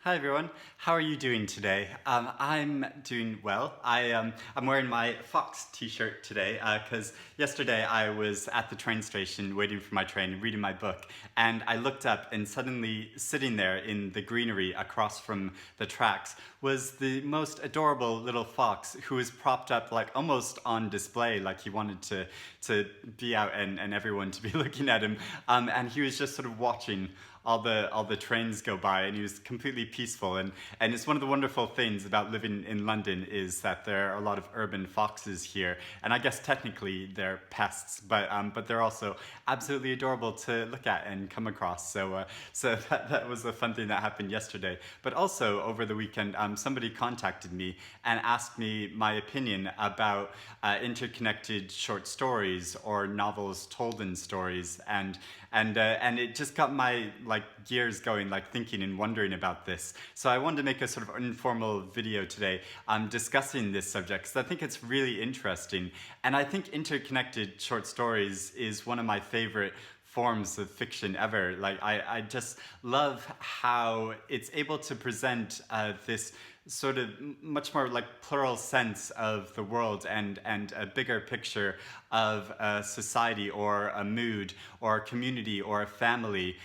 Hi everyone, how are you doing today? I'm doing well. I'm wearing my Fox t-shirt today because yesterday I was at the train station waiting for my train, reading my book, and I looked up and suddenly sitting there in the greenery across from the tracks was the most adorable little fox who was propped up like almost on display, like he wanted to be out and everyone to be looking at him, and he was just sort of watching all the trains go by, and he was completely peaceful. And it's one of the wonderful things about living in London is that there are a lot of urban foxes here, and I guess technically they're pests, but they're also absolutely adorable to look at and come across. So that was a fun thing that happened yesterday. But also over the weekend, somebody contacted me and asked me my opinion about interconnected short stories or novels told in stories, and it just got my gears going, thinking and wondering about this. So I wanted to make a sort of informal video today discussing this subject because I think it's really interesting, and I think interconnected short stories is one of my favorite forms of fiction ever. I just love how it's able to present this sort of much more plural sense of the world and a bigger picture of a society or a mood or a community or a family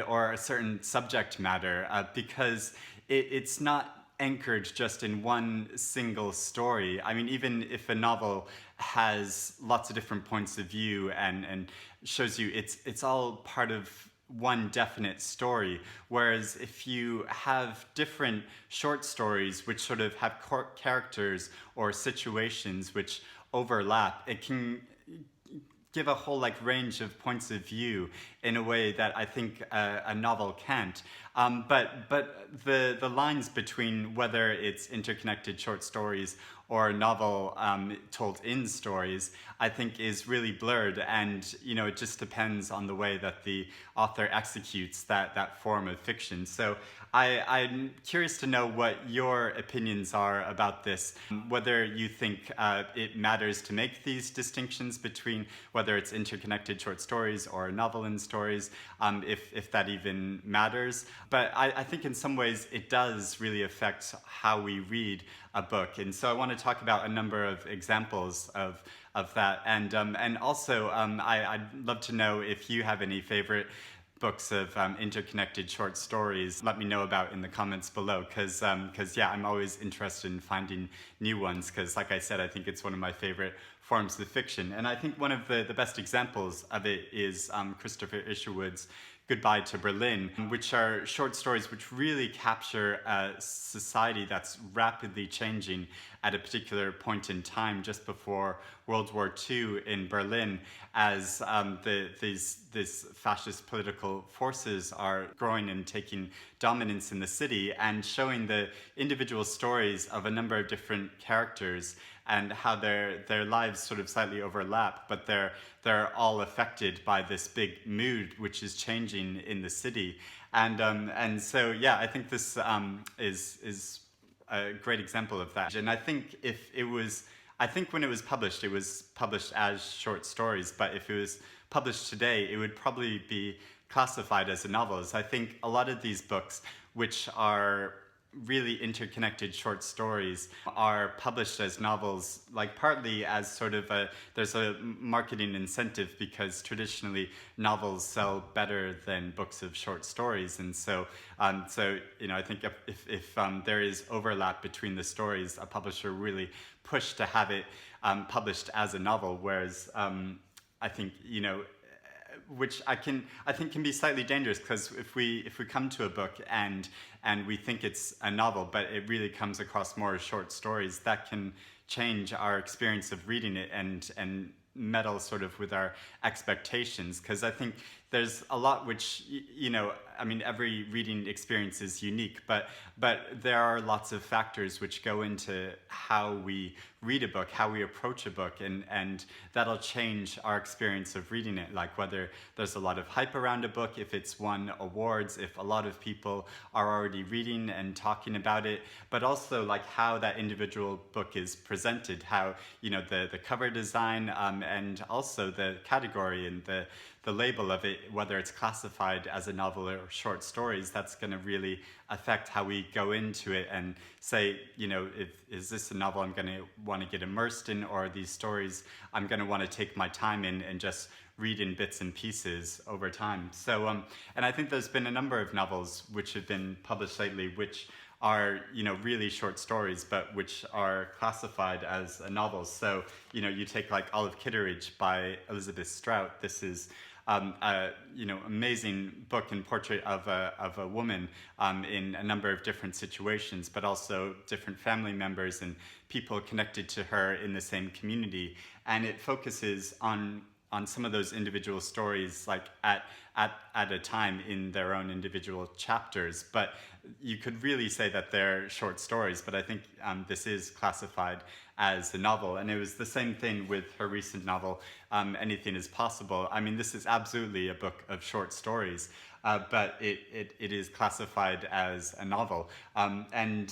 or a certain subject matter because it's not anchored just in one single story. I mean, even if a novel has lots of different points of view and shows you it's all part of one definite story, whereas if you have different short stories which sort of have characters or situations which overlap, it can give a whole range of points of view in a way that I think a novel can't. But the lines between whether it's interconnected short stories or a novel told in stories, I think is really blurred, and it just depends on the way that the author executes that form of fiction. So I'm curious to know what your opinions are about this, whether you think it matters to make these distinctions between whether it's interconnected short stories or novel in stories, if that even matters. But I think in some ways it does really affect how we read a book, and so I want to talk about a number of examples of that, and also I'd love to know if you have any favorite books of interconnected short stories. Let me know about in the comments below, because yeah, I'm always interested in finding new ones, because like I said, I think it's one of my favorite forms of fiction, and I think one of the best examples of it is Christopher Isherwood's Goodbye to Berlin, which are short stories which really capture a society that's rapidly changing at a particular point in time just before World War II in Berlin, as these fascist political forces are growing and taking dominance in the city, and showing the individual stories of a number of different characters and how their lives sort of slightly overlap, but they're all affected by this big mood which is changing in the city, and so yeah, I think this is a great example of that. And I think when it was published as short stories, but if it was published today, it would probably be classified as a novel. I think a lot of these books, which are really interconnected short stories, are published as novels, partly as sort of there's a marketing incentive, because traditionally novels sell better than books of short stories, and so I think if there is overlap between the stories, a publisher really push to have it published as a novel, whereas I think which I think can be slightly dangerous, because if we come to a book and we think it's a novel, but it really comes across more as short stories, that can change our experience of reading it and meddle sort of with our expectations, because I think there's a lot which, I mean, every reading experience is unique, but there are lots of factors which go into how we read a book, how we approach a book, and that'll change our experience of reading it, like whether there's a lot of hype around a book, if it's won awards, if a lot of people are already reading and talking about it, but also how that individual book is presented, how the cover design, and also the category and the label of it, whether it's classified as a novel short stories, that's going to really affect how we go into it and say, is this a novel I'm going to want to get immersed in, or are these stories I'm going to want to take my time in and just read in bits and pieces over time. So, and I think there's been a number of novels which have been published lately, which are, really short stories, but which are classified as a novel. So, you take like Olive Kitteridge by Elizabeth Strout. This is amazing book and portrait of a woman in a number of different situations, but also different family members and people connected to her in the same community. And it focuses on some of those individual stories, like at a time in their own individual chapters. But you could really say that they're short stories, but I think this is classified as a novel. And it was the same thing with her recent novel, Anything is Possible. I mean, this is absolutely a book of short stories, but it is classified as a novel. And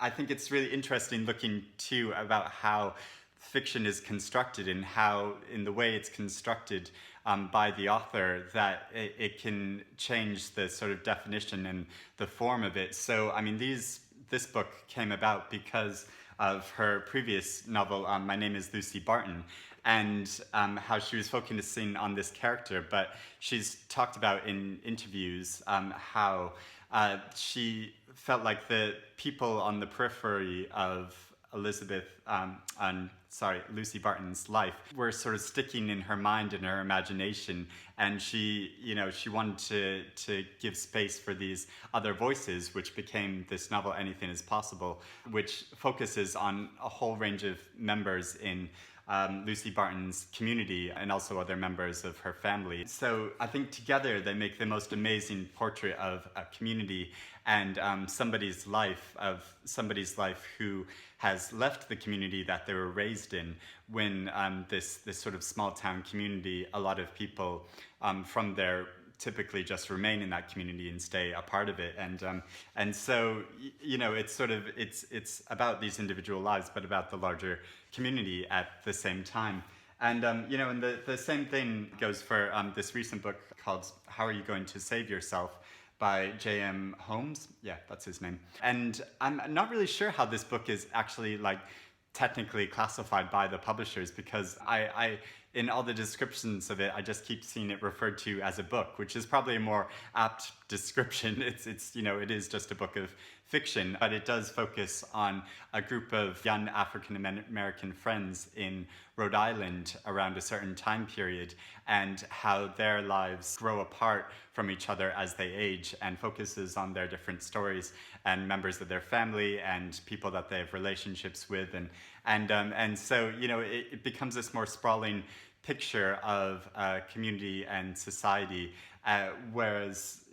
I think it's really interesting looking too about how fiction is constructed and how, in the way it's constructed by the author, that it can change the sort of definition and the form of it. So, I mean, this book came about because of her previous novel, My Name is Lucy Barton, and how she was focusing on this character. But she's talked about in interviews how she felt like the people on the periphery of Lucy Barton's life were sort of sticking in her mind and her imagination, and she wanted to give space for these other voices, which became this novel Anything is Possible, which focuses on a whole range of members in Lucy Barton's community and also other members of her family. So I think together they make the most amazing portrait of a community and somebody's life who has left the community that they were raised in when this sort of small town community, a lot of people from there typically just remain in that community and stay a part of it. And so, it's about these individual lives, but about the larger community at the same time. And, and the same thing goes for this recent book called How Are You Going to Save Yourself? By J.M. Holmes. Yeah, that's his name. And I'm not really sure how this book is actually technically classified by the publishers, because I in all the descriptions of it, I just keep seeing it referred to as a book, which is probably a more apt description. It is just a book of fiction, but it does focus on a group of young African American friends in Rhode Island around a certain time period, and how their lives grow apart from each other as they age, and focuses on their different stories and members of their family and people that they have relationships with, and so it becomes this more sprawling picture of community and society, whereas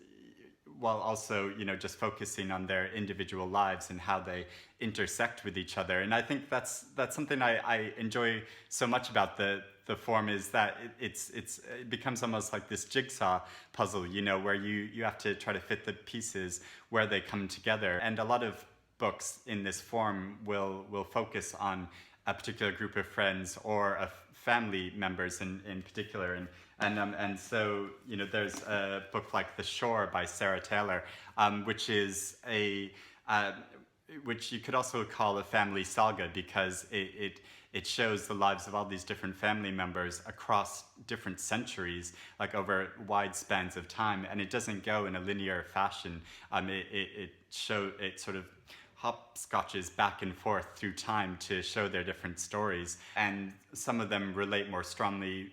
while also just focusing on their individual lives and how they intersect with each other. And I think that's something I enjoy so much about the form, is that it becomes almost like this jigsaw puzzle, where you have to try to fit the pieces where they come together. And a lot of books in this form will focus on a particular group of friends or a family members in particular. And so, there's a book like The Shore by Sara Taylor, which is which you could also call a family saga, because it shows the lives of all these different family members across different centuries, like over wide spans of time, and it doesn't go in a linear fashion. It sort of hopscotches back and forth through time to show their different stories, and some of them relate more strongly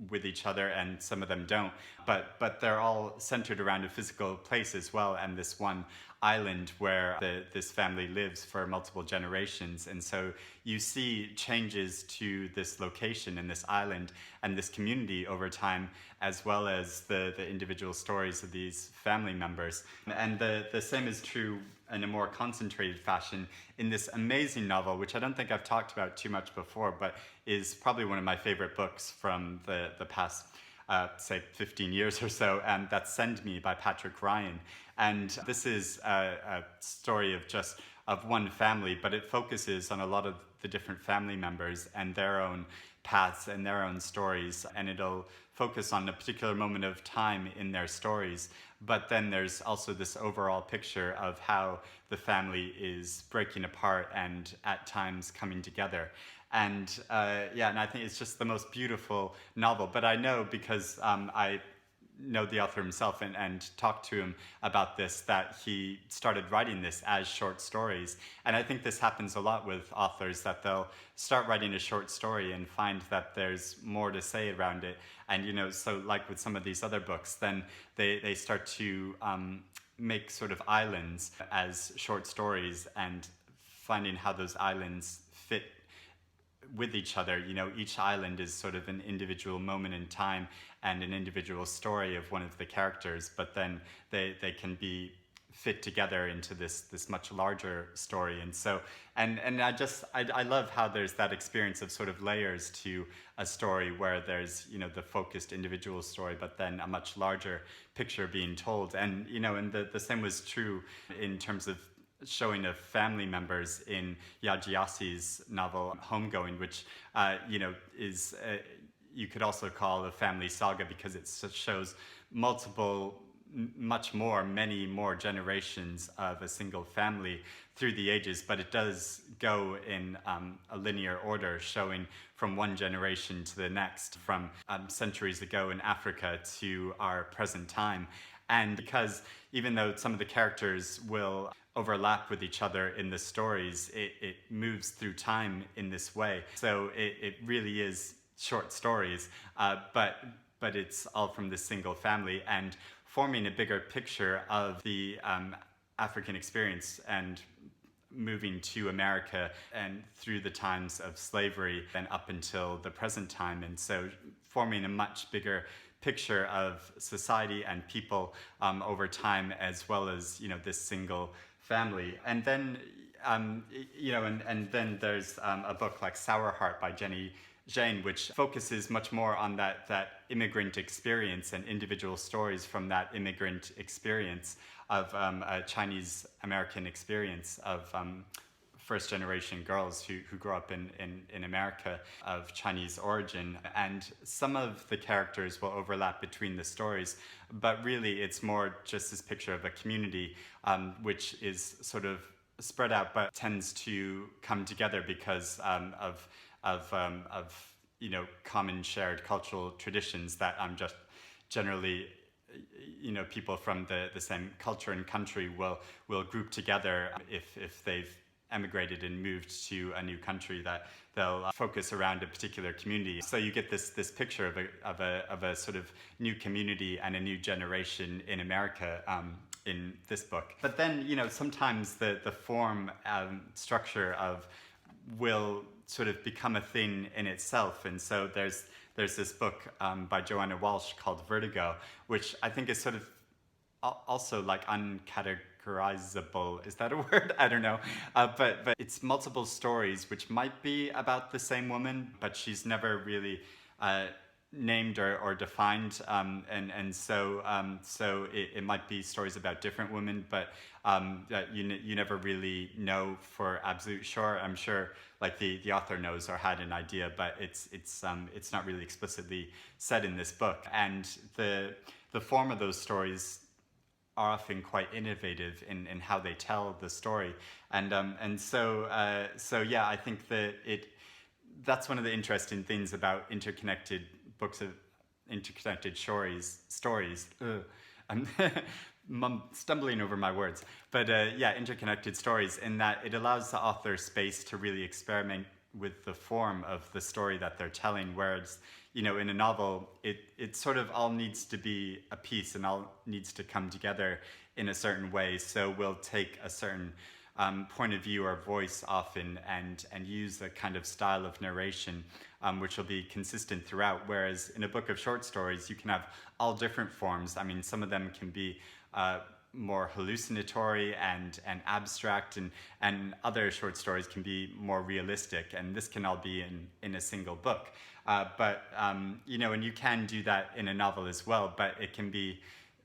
with each other and some of them don't, but they're all centered around a physical place as well, and this one island where this family lives for multiple generations. And so you see changes to this location and this island and this community over time, as well as the individual stories of these family members. And the same is true in a more concentrated fashion in this amazing novel, which I don't think I've talked about too much before, but is probably one of my favorite books from the past say 15 years or so, and that's Send Me by Patrick Ryan. And this is a story of one family, but it focuses on a lot of the the different family members and their own paths and their own stories, and it'll focus on a particular moment of time in their stories. But then there's also this overall picture of how the family is breaking apart and at times coming together. And and I think it's just the most beautiful novel. But I know, because I know the author himself and talked to him about this, that he started writing this as short stories. And I think this happens a lot with authors, that they'll start writing a short story and find that there's more to say around it. And, you know, so like with some of these other books, then they start to make sort of islands as short stories, and finding how those islands fit with each other. You know, each island is sort of an individual moment in time and an individual story of one of the characters, but then they can be fit together into this much larger story. And so and I love how there's that experience of sort of layers to a story, where there's, you know, the focused individual story, but then a much larger picture being told. And, you know, and the same was true in terms of showing of family members in Yaa Gyasi's novel Homegoing, which you know, is you could also call a family saga, because it shows many more generations of a single family through the ages, but it does go in a linear order, showing from one generation to the next, from centuries ago in Africa to our present time. And because even though some of the characters will overlap with each other in the stories, it moves through time in this way. So it really is short stories, but it's all from this single family, and forming a bigger picture of the African experience, and moving to America and through the times of slavery and up until the present time. And so forming a much bigger picture of society and people over time, as well as, you know, this single family. And then you know, and then there's a book like Sour Heart by Zhang, which focuses much more on that immigrant experience and individual stories from that immigrant experience of a Chinese American experience of first generation girls who grew up in America of Chinese origin. And some of the characters will overlap between the stories, but really it's more just this picture of a community which is sort of spread out, but tends to come together because of you know, common shared cultural traditions that just generally, you know, people from the same culture and country will group together if they've emigrated and moved to a new country, that they'll focus around a particular community. So you get this picture of a sort of new community and a new generation in America in this book. But then, you know, sometimes the form structure of will sort of become a thing in itself. And so there's this book by Joanna Walsh called Vertigo, which I think is sort of also like uncategorizable. Is that a word? I don't know. But it's multiple stories which might be about the same woman, but she's never really named or defined, and so it might be stories about different women, but you never really know for absolute sure. I'm sure like the author knows or had an idea, but it's not really explicitly said in this book. And the form of those stories are often quite innovative in how they tell the story, and so yeah, I think that that's one of the interesting things about interconnected books of interconnected stories. I'm stumbling over my words, but yeah, interconnected stories, in that it allows the author space to really experiment with the form of the story that they're telling, whereas, you know, in a novel, it sort of all needs to be a piece and all needs to come together in a certain way. So we'll take a certain point of view or voice often and use a kind of style of narration which will be consistent throughout, whereas in a book of short stories you can have all different forms. I mean, some of them can be more hallucinatory and abstract, and other short stories can be more realistic, and this can all be in a single book. But you know, and you can do that in a novel as well, but it can be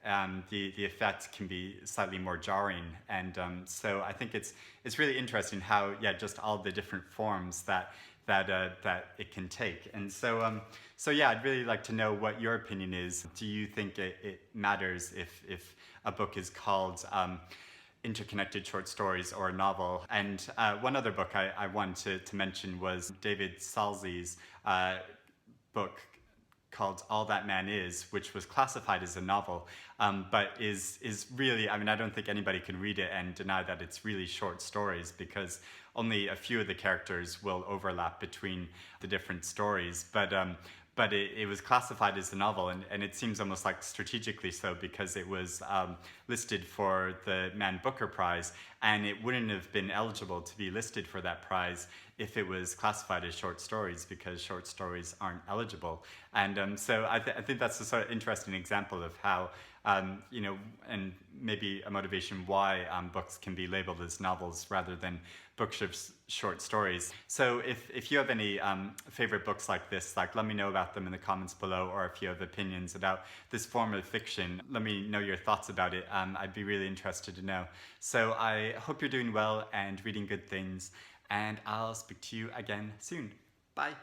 the effects can be slightly more jarring. And so I think it's really interesting how, yeah, just all the different forms that it can take. And so yeah, I'd really like to know what your opinion is. Do you think it matters if a book is called interconnected short stories or a novel? And one other book I wanted to mention was David Szallay's book called All That Man Is, which was classified as a novel, but is really, I mean, I don't think anybody can read it and deny that it's really short stories, because only a few of the characters will overlap between the different stories. But it was classified as a novel, and it seems almost like strategically so, because it was listed for the Man Booker Prize, and it wouldn't have been eligible to be listed for that prize if it was classified as short stories, because short stories aren't eligible. And so I think that's a sort of interesting example of how, and maybe a motivation why books can be labeled as novels rather than books of short stories. So if you have any favorite books like this, like, let me know about them in the comments below, or if you have opinions about this form of fiction, let me know your thoughts about it. I'd be really interested to know. So I hope you're doing well and reading good things, and I'll speak to you again soon. Bye.